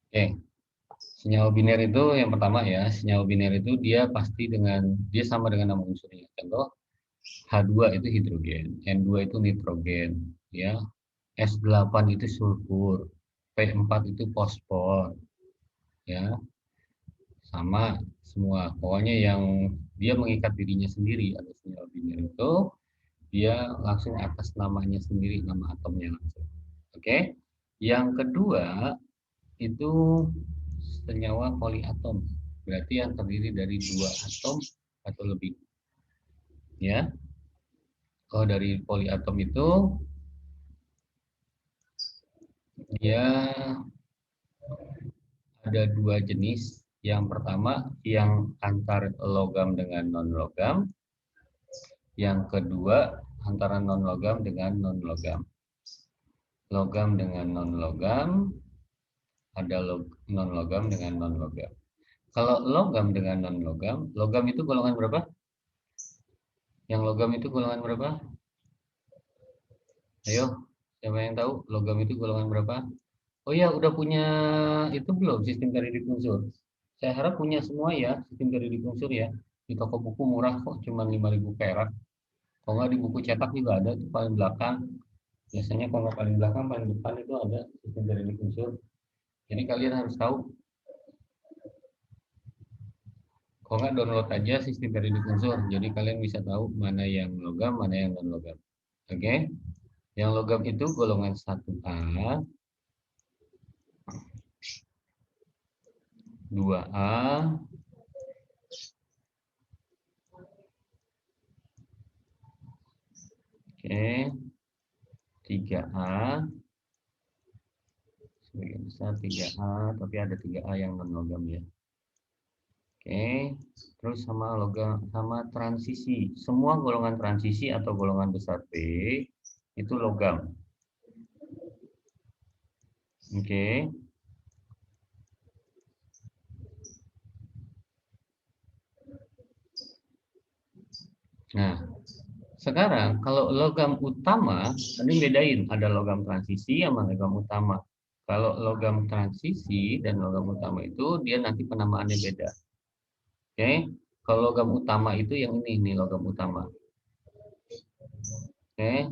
Oke, senyawa biner itu yang pertama ya, senyawa biner itu dia sama dengan nama unsurnya. Contoh H2 itu hidrogen, N2 itu nitrogen, ya. S8 itu sulfur, P4 itu fosfor, ya. Sama semua. Pokoknya yang dia mengikat dirinya sendiri ada senyawa biner itu, dia langsung atas namanya sendiri, nama atomnya langsung. Oke. Yang kedua itu senyawa poliatom. Berarti yang terdiri dari dua atom atau lebih. Ya. Kalau dari poliatom itu dia ada dua jenis. Yang pertama yang antar logam dengan non logam. Yang kedua antara non logam dengan non logam. Logam dengan non logam, ada non logam dengan non logam. Kalau logam dengan non logam, logam itu golongan berapa? Yang logam itu golongan berapa? Ayo, siapa yang tahu logam itu golongan berapa? Oh ya, udah punya itu belum sistem periodic unsur? Saya harap punya semua ya sistem periodic unsur ya. Di toko buku murah kok, cuma 5.000 perak. Kalau nggak di buku cetak juga ada, itu paling belakang. Biasanya kalau nggak paling belakang, paling depan itu ada sistem periodic unsur. Jadi kalian harus tahu. Kalau nggak download aja sistem periodic unsur. Jadi kalian bisa tahu mana yang logam, mana yang non logam. Oke? Yang logam itu golongan 1A, 2A, oke, 3A, sebagian besar 3A, tapi ada 3A yang non logam ya. Oke, terus sama logam sama transisi. Semua golongan transisi atau golongan besar B itu logam. Oke. Nah, sekarang kalau logam utama, ini bedain ada logam transisi sama logam utama. Kalau logam transisi dan logam utama itu dia nanti penamaannya beda. Oke, kalau logam utama itu yang ini logam utama. Oke,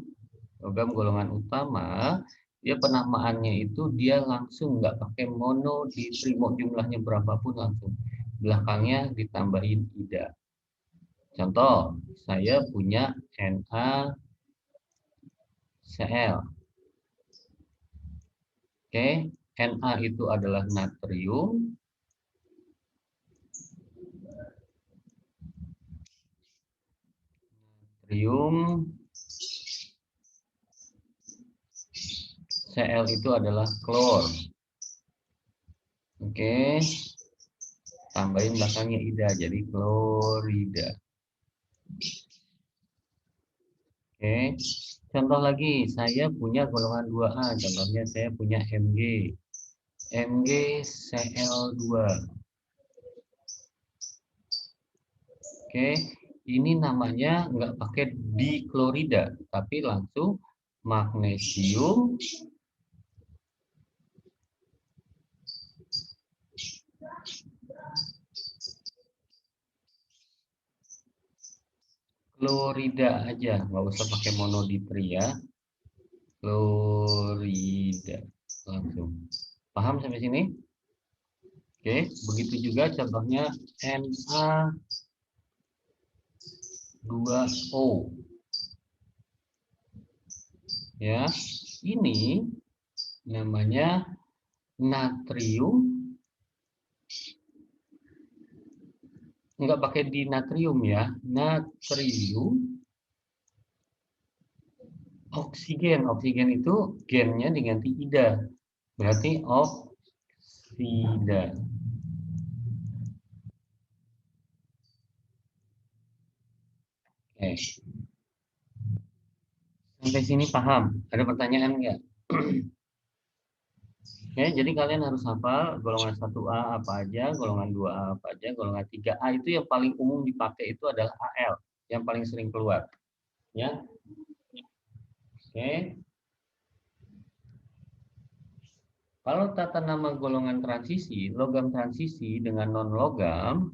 logam golongan utama dia penamaannya itu dia langsung nggak pakai mono diterima jumlahnya berapapun langsung belakangnya ditambahin ida. Contoh, saya punya NaCl. Oke, Na itu adalah natrium. Natrium. Cl itu adalah klor. Oke, tambahin belakangnya ida jadi klorida. Oke, contoh lagi saya punya golongan 2A. Contohnya saya punya Mg. MgCl2. Oke, ini namanya nggak pakai diklorida, tapi langsung magnesium klorida aja, nggak usah pakai monoditri ya. Klorida langsung. Paham sampai sini? Oke, begitu juga contohnya Na2O. Ya, ini namanya natrium, nggak pakai di natrium ya, natrium oksigen. Oksigen itu gennya diganti ida, berarti oksida. Oke, sampai sini paham? Ada pertanyaan nggak? Ya, jadi kalian harus hafal golongan 1A apa aja, golongan 2A apa aja, golongan 3A itu yang paling umum dipakai itu adalah Al, yang paling sering keluar. Ya, oke. Kalau tata nama golongan transisi, logam transisi dengan non-logam,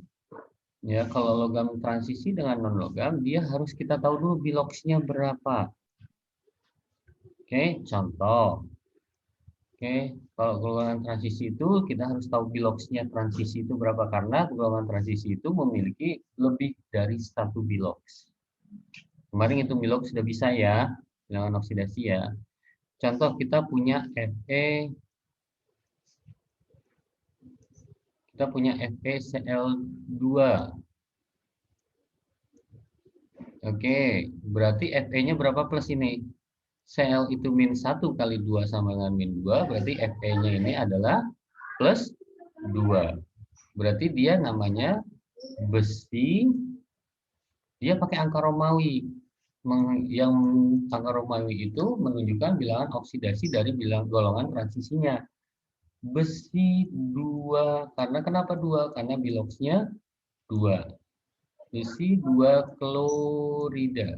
ya kalau logam transisi dengan non-logam, dia harus kita tahu dulu biloxnya berapa. Oke, contoh. Oke, kalau golongan transisi itu kita harus tahu biloxnya transisi itu berapa, karena golongan transisi itu memiliki lebih dari satu bilox. Kemarin itu bilox sudah bisa ya, bilangan oksidasi ya. Contoh kita punya Fe, FeCl2. Oke, berarti Fe-nya berapa plus ini? Cl itu min 1 kali 2 sama dengan min 2, berarti Fe-nya ini adalah plus 2. Berarti dia namanya besi, dia pakai angka Romawi. Yang angka Romawi itu menunjukkan bilangan oksidasi dari golongan transisinya. Besi 2, karena kenapa 2? Karena biloxnya 2. Besi 2 klorida.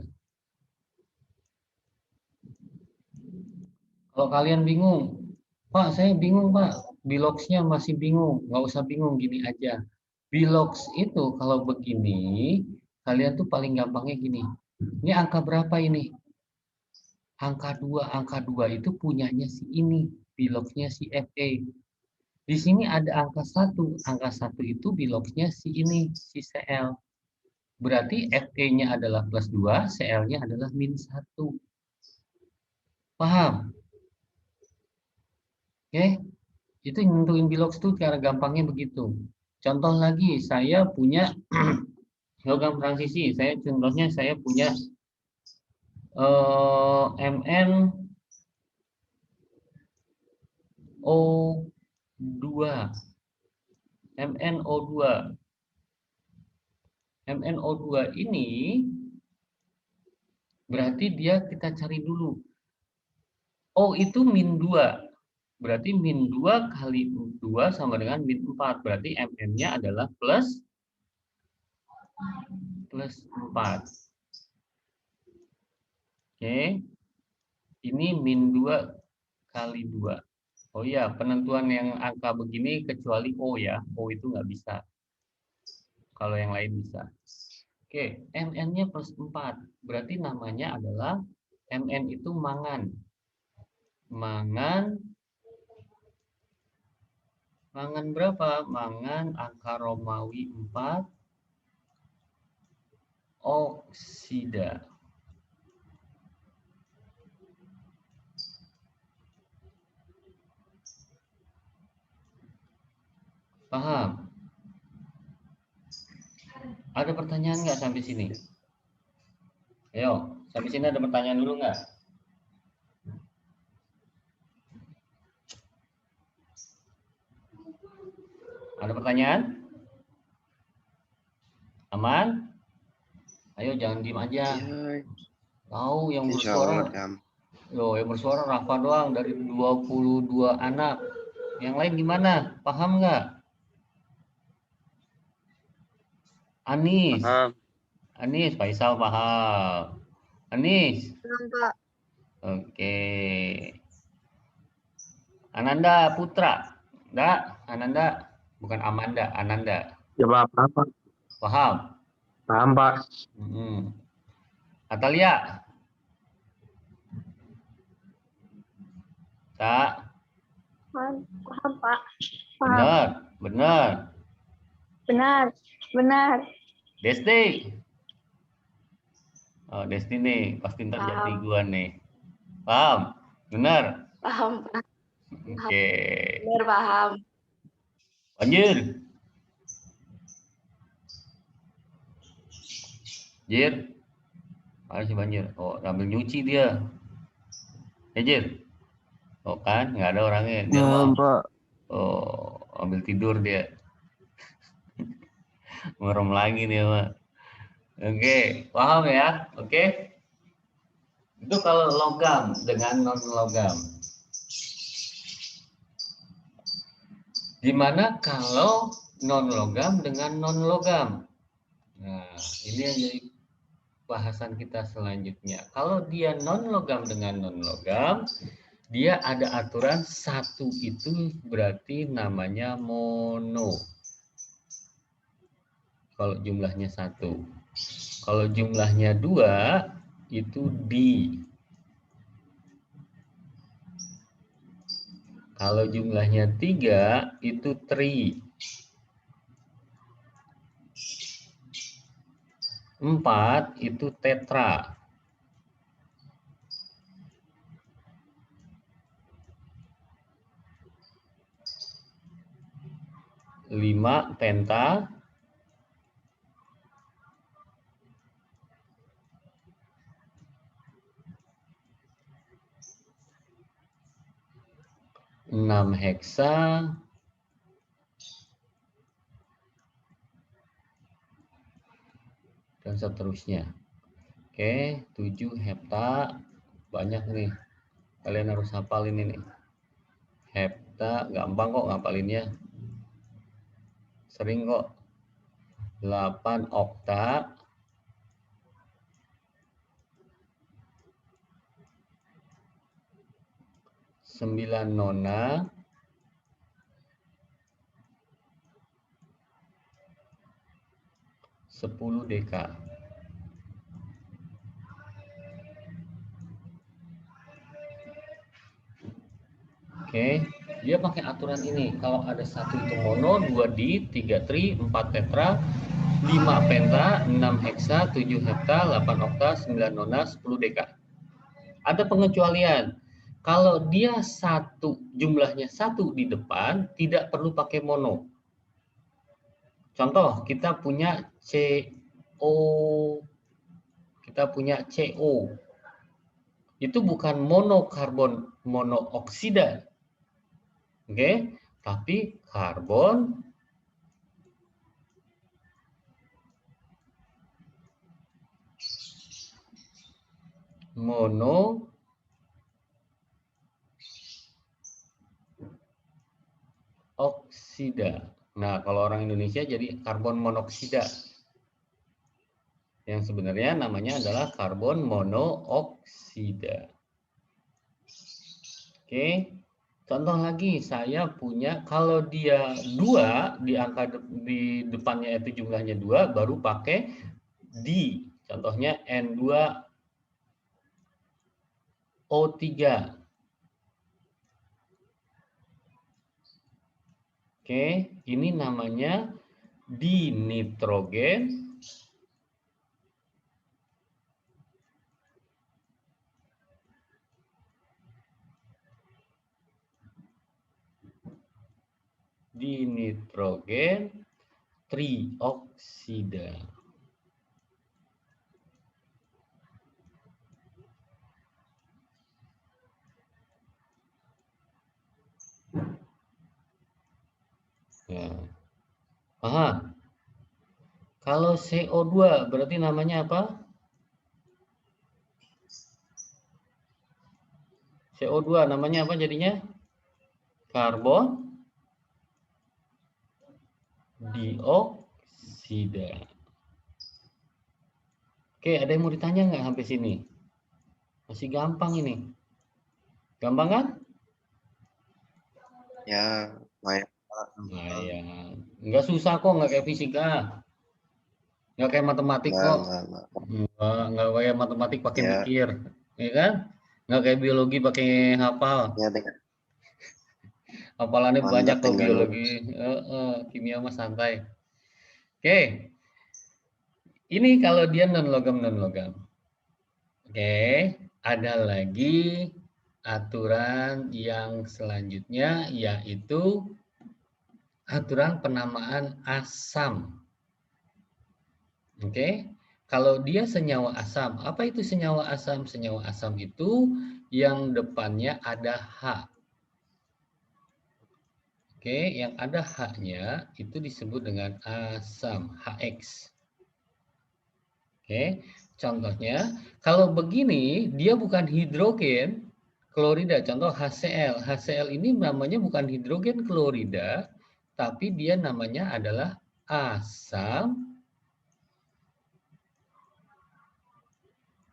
Kalau kalian bingung, Pak, saya bingung, Pak. Biloxnya masih bingung. Nggak usah bingung, gini aja. Bilox itu kalau begini, kalian tuh paling gampangnya gini. Ini angka berapa ini? Angka 2 itu punyanya si ini. Biloxnya si Fe. Di sini ada angka 1. Angka 1 itu biloxnya si ini, si Cl. Berarti Fe-nya adalah plus 2, Cl-nya adalah min 1. Paham? Oke, itu yang nentuin bilox itu cara gampangnya begitu. Contoh lagi, saya punya logam transisi. Contohnya saya punya MnO2. MnO2. MnO2 ini berarti dia kita cari dulu. O itu min 2. Berarti min 2 kali 2 sama dengan min 4. Berarti Mn-nya adalah plus 4. Oke. Ini min 2 kali 2. Oh iya, penentuan yang angka begini kecuali O ya. O itu nggak bisa. Kalau yang lain bisa. Oke, Mn-nya plus 4. Berarti namanya adalah Mn itu mangan. Mangan berapa? Mangan angka Romawi 4 oksida. Paham? Ada pertanyaan nggak sampai sini? Ayo, sampai sini ada pertanyaan dulu nggak? Ada pertanyaan? Aman? Ayo jangan diem aja. Tahu yang bersuara. Loh, yang bersuara Rafa doang dari 22 anak. Yang lain gimana? Paham nggak? Anis. Paham. Anis, Faisal paham. Anis. Paham, Pak. Oke. Ananda Putra. Enggak, Ananda. Bukan Amanda, Ananda. Ya Pak, Pak. Paham? Paham Pak. Atalia. Tak. Paham, Pak. Paham. Benar. Desti. Oh, Desti nih, pasti ntar jadi gua nih. Paham? Benar? Paham, Pak. Oke. Benar, paham. Banjir. Jir. Mana sih Banjir? Oh, ambil nyuci dia. Jir. Oh kan, nggak ada orangnya. Dia Pak. Oh, ambil tidur dia. Merem lagi dia, Pak. Oke, paham ya? Oke. Itu kalau logam dengan non logam. Gimana kalau non logam dengan non logam? Nah, ini yang jadi bahasan kita selanjutnya. Kalau dia non logam dengan non logam, dia ada aturan satu itu berarti namanya mono. Kalau jumlahnya satu. Kalau jumlahnya 2 itu di. Kalau jumlahnya 3 itu tri. 4 itu tetra. 5 penta. 6 heksa. Dan seterusnya. Oke, 7 hepta. Banyak nih. Kalian harus hafal ini nih. Hepta, gampang kok ngapalinnya. Sering kok. 8 okta. 9 nona. 10 deka. Oke, dia pakai aturan ini. Kalau ada 1 itu mono, 2 di, 3 tri, 4 tetra, 5 penta, 6 heksa, 7 hepta, 8 okta, 9 nona, 10 deka. Ada pengecualian. Kalau dia jumlahnya 1 di depan, tidak perlu pakai mono. Contoh, kita punya CO. Kita punya CO. Itu bukan monokarbon monooksida. Oke, tapi karbon monooksida. Nah, kalau orang Indonesia jadi karbon monoksida. Yang sebenarnya namanya adalah karbon monooksida. Oke. Contoh lagi, saya punya kalau dia 2 di angka di depannya itu jumlahnya 2 baru pakai di. Contohnya N2O3. Oke, ini namanya dinitrogen trioksida. Ya. Aha. Kalau CO2 berarti namanya apa? CO2 namanya apa jadinya? Karbon dioksida. Oke, ada yang mau ditanya nggak sampai sini? Masih gampang ini. Gampang kan? Ya, lumayan. Lumayan. Nggak susah kok, nggak kayak fisika. Nggak kayak matematik kok. Enggak. Nggak kayak matematik pakai Ya. mikir. Ya kan? Nggak kayak biologi pakai hafal. Ya, dengan Hafalannya banyak kok tinggal biologi. Kimia mah santai. Oke. Ini kalau dia non logam. Oke. Ada lagi aturan yang selanjutnya yaitu aturan penamaan asam. Oke. Kalau dia senyawa asam, apa itu senyawa asam? Senyawa asam itu yang depannya ada H. Oke, yang ada H-nya itu disebut dengan asam, HX. Oke, contohnya kalau begini dia bukan hidrogen klorida, contoh HCl. HCl ini namanya bukan hidrogen klorida, tapi dia namanya adalah asam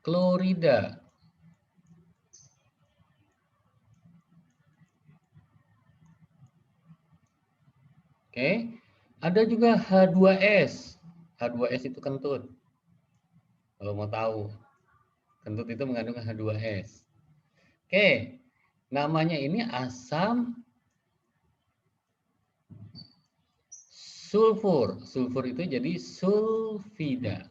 klorida. Oke. Ada juga H2S. H2S itu kentut. Kalau mau tahu. Kentut itu mengandung H2S. Oke. Namanya ini asam sulfur. Sulfur itu jadi sulfida.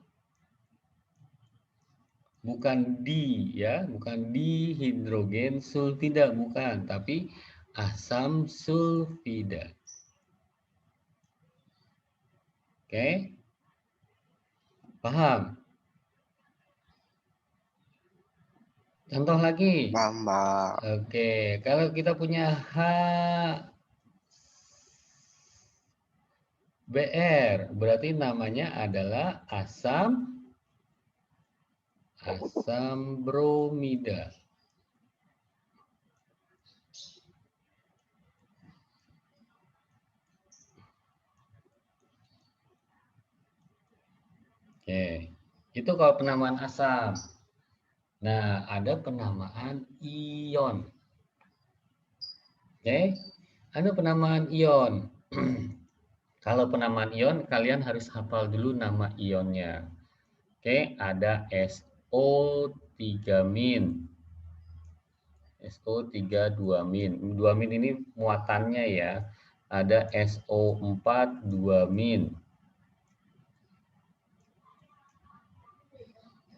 Bukan di ya, bukan dihidrogen sulfida, bukan, tapi asam sulfida. Oke? Paham? Contoh lagi. Paham, Pak. Oke, kalau kita punya HBr, berarti namanya adalah asam bromida. Oke, itu kalau penamaan asam. Nah, ada penamaan ion. Oke, ada penamaan ion. Kalau penamaan ion, kalian harus hafal dulu nama ionnya. Oke, ada SO3-. SO3-2-. 2- ini muatannya ya. Ada SO4-2-.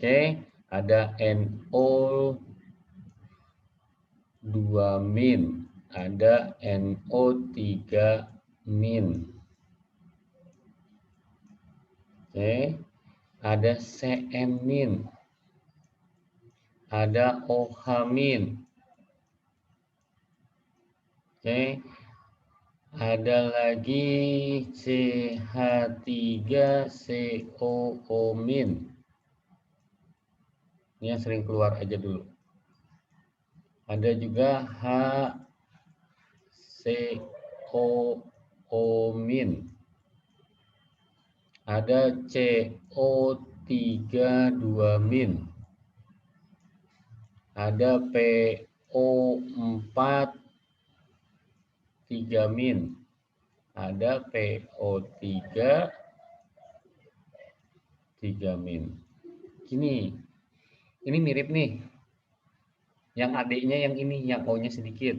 Oke, ada NO2-. Ada NO3-. Oke, ada Cn-. Ada OH-. Oke, ada lagi CH3COO-. Ini yang sering keluar aja dulu. Ada juga HCOO-. Ada CO3-2-. Ada PO4-3-. Ada PO3-3-. Ini mirip nih. Yang adiknya yang ini, yang O-nya sedikit.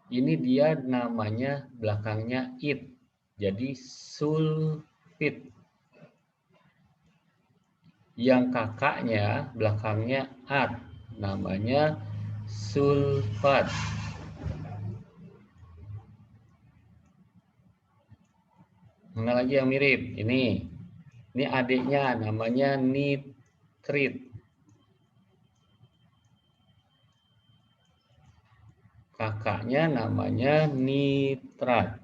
Ini dia namanya belakangnya it. Jadi sulfit. Yang kakaknya belakangnya at. Namanya sulfat. Mana lagi yang mirip? Ini adiknya namanya nitrit. Kakaknya namanya nitrat.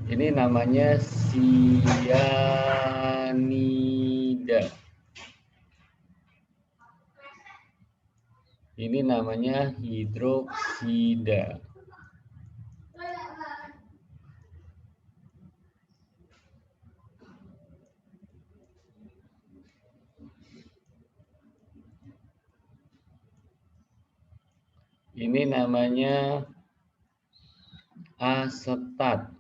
Ini namanya sianida. Ini namanya hidroksida. Ini namanya asetat.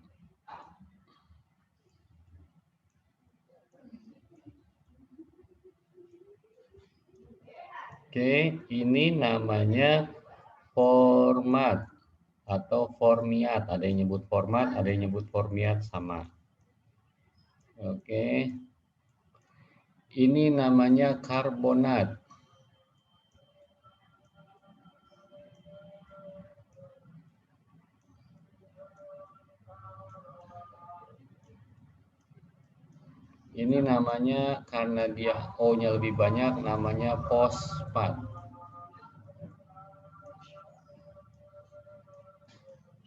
Oke, ini namanya format atau formiat. Ada yang nyebut format, ada yang nyebut formiat, sama. Oke. Ini namanya karbonat. Ini namanya, karena dia O-nya lebih banyak, namanya fosfat.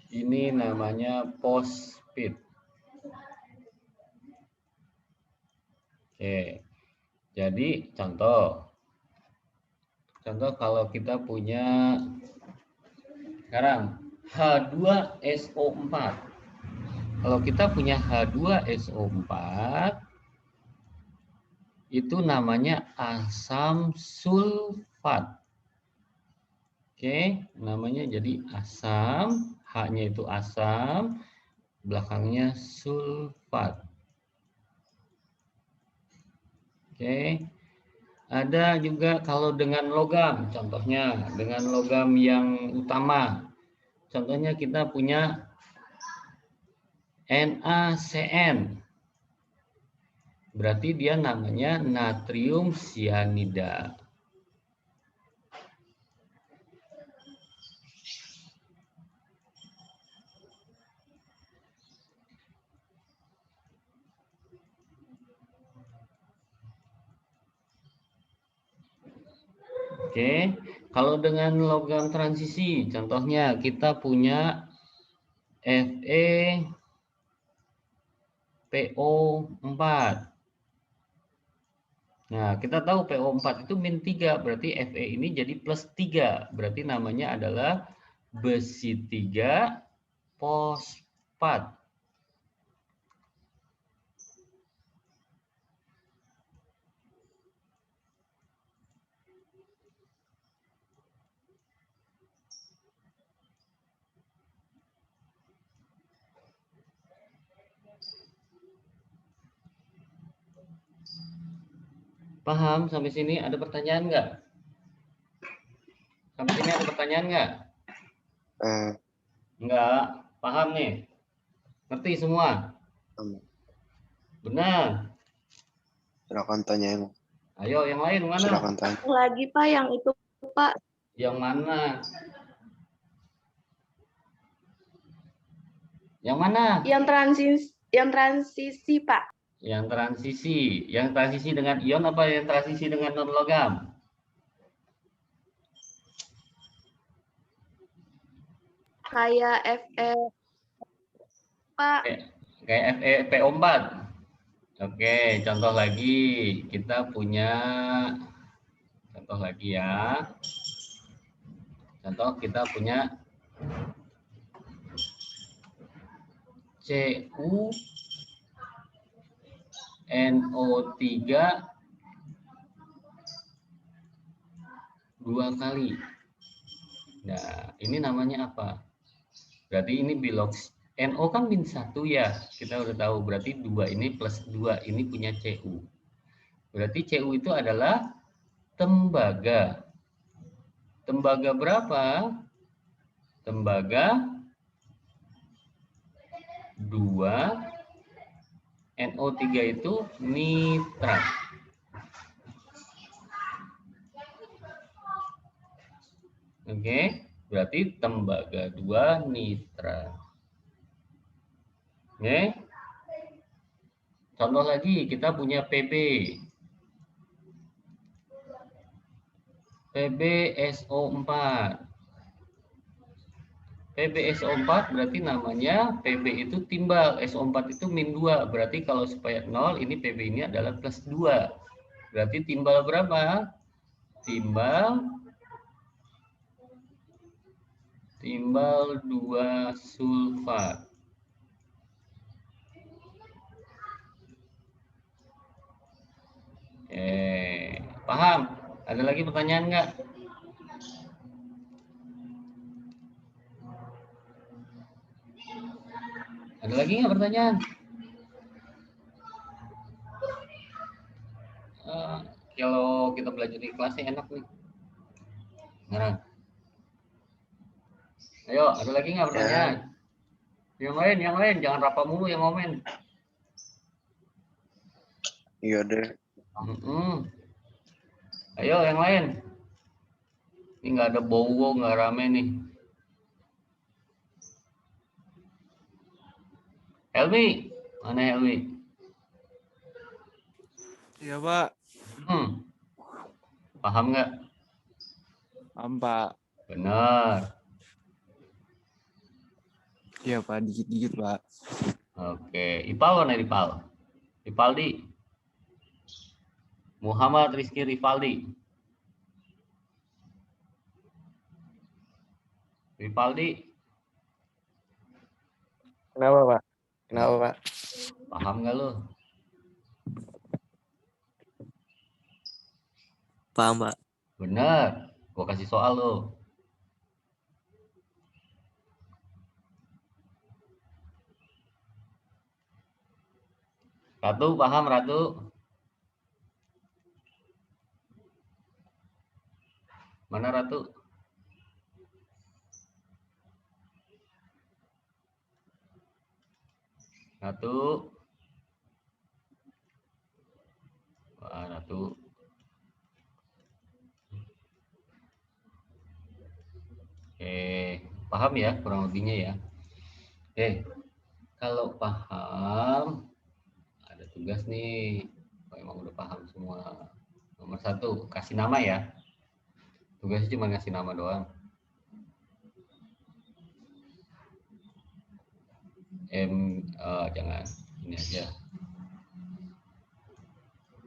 Ini namanya fosfit. Oke. Jadi contoh kalau kita punya sekarang H2SO4. Kalau kita punya H2SO4, itu namanya asam sulfat. Oke, namanya jadi asam, H-nya itu asam, belakangnya sulfat. Oke. Ada juga kalau dengan logam, contohnya dengan logam yang utama. Contohnya kita punya NaCN. Berarti dia namanya natrium sianida. Oke, kalau dengan logam transisi, contohnya kita punya FePO4. Nah, kita tahu PO4 itu -3, berarti Fe ini jadi +3. Berarti namanya adalah besi 3 fosfat. Paham sampai sini? Ada pertanyaan nggak? Sampai sini ada pertanyaan nggak? Nggak. Paham nih? Ngerti semua? Benar. Silakan tanya yang. Ayo, yang lain mana? Silakan tanya. Lagi Pak, yang itu Pak. Yang mana? Yang mana? Yang transisi Pak. Yang transisi. Yang transisi dengan ion apa yang transisi dengan non logam? Kayak Fe Pak. Kayak FePO4. Oke, contoh lagi. Kita punya contoh lagi ya. Contoh kita punya CuNO3 2 kali. Nah, ini namanya apa? Berarti ini bilox. NO kan -1 ya. Kita udah tahu. Berarti 2 ini plus 2 ini punya Cu. Berarti Cu itu adalah tembaga. Tembaga berapa? Tembaga 2 NO3 itu nitrat. Oke, berarti tembaga 2 nitrat. Oke. Contoh lagi, kita punya Pb. PbSO4. PbSO4 berarti namanya Pb itu timbal, SO4 itu -2. Berarti kalau supaya 0, ini Pb ini adalah +2. Berarti timbal berapa? Timbal 2 sulfat. Paham? Ada lagi pertanyaan nggak? Ada lagi nggak pertanyaan? Kalau kita belajar di kelasnya enak nih. Nah. Ayo, ada lagi nggak pertanyaan? Ya. Yang lain, jangan Rapa mulu yang ngomen. Iya deh. Ayo, yang lain. Ini nggak ada bowo, nggak rame nih. Helmi, mana Helmi? Iya, Pak. Paham nggak? Paham, Pak. Benar. Iya, Pak. Dikit-dikit, Pak. Oke. Ipal mana Ipal? Rifaldi. Muhammad Rizky Rifaldi. Rifaldi. Kenapa, Pak? Kenapa, Pak? Paham nggak lo? Paham, Pak. Benar. Gua kasih soal lo. Ratu, paham Ratu? Mana Ratu? Ratu. Wah, Ratu. Paham ya kurang lebihnya ya. Kalau paham, ada tugas nih. Kalau emang udah paham semua. Nomor 1, kasih nama ya. Tugasnya cuma ngasih nama doang. Jangan, ini aja.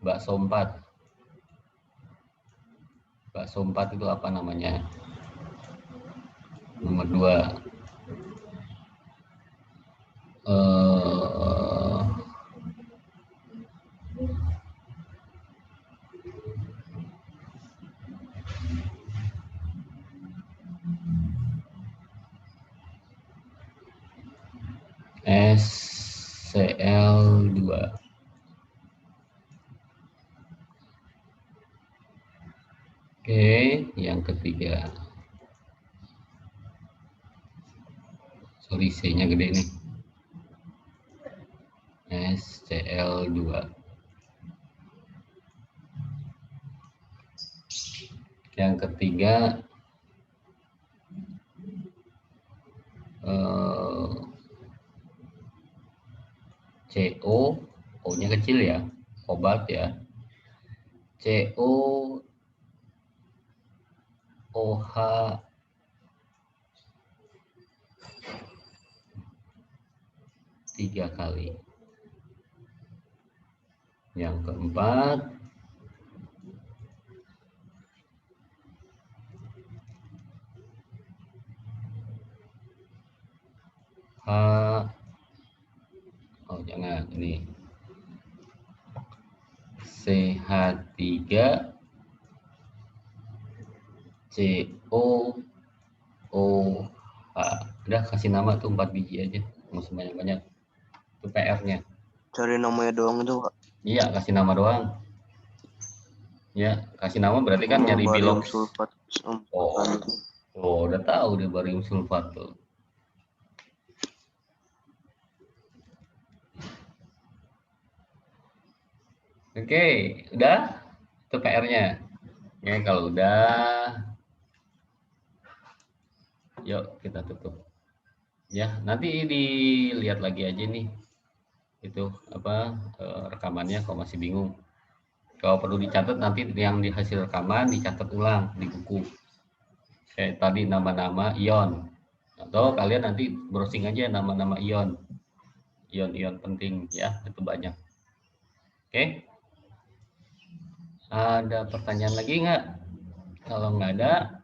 Bakso 4. Bakso 4 itu apa namanya? Nomor 2. SCL2. Oke, yang ketiga. Sorry, C-nya gede nih. SCL2. Yang ketiga, CO, O-nya kecil ya, kobalt ya. CO, OH, tiga kali. Yang keempat, jangan ini CH3 COOH. Udah kasih nama tuh 4 biji aja, nggak usah banyak-banyak. Itu PR-nya. Cari namanya doang itu, Pak. Iya, kasih nama doang. Ya, kasih nama berarti kan nyari barium bilox. sulfat. Udah tahu deh barium sulfat tuh. Oke, udah? Itu PR-nya. Oke, kalau udah, yuk kita tutup. Ya, nanti dilihat lagi aja nih. Itu apa rekamannya kalau masih bingung. Kalau perlu dicatat nanti yang di hasil rekaman dicatat ulang di buku. Kayak tadi nama-nama ion. Atau kalian nanti browsing aja nama-nama ion. Ion-ion penting ya, itu banyak. Oke. Ada pertanyaan lagi nggak? Kalau nggak ada,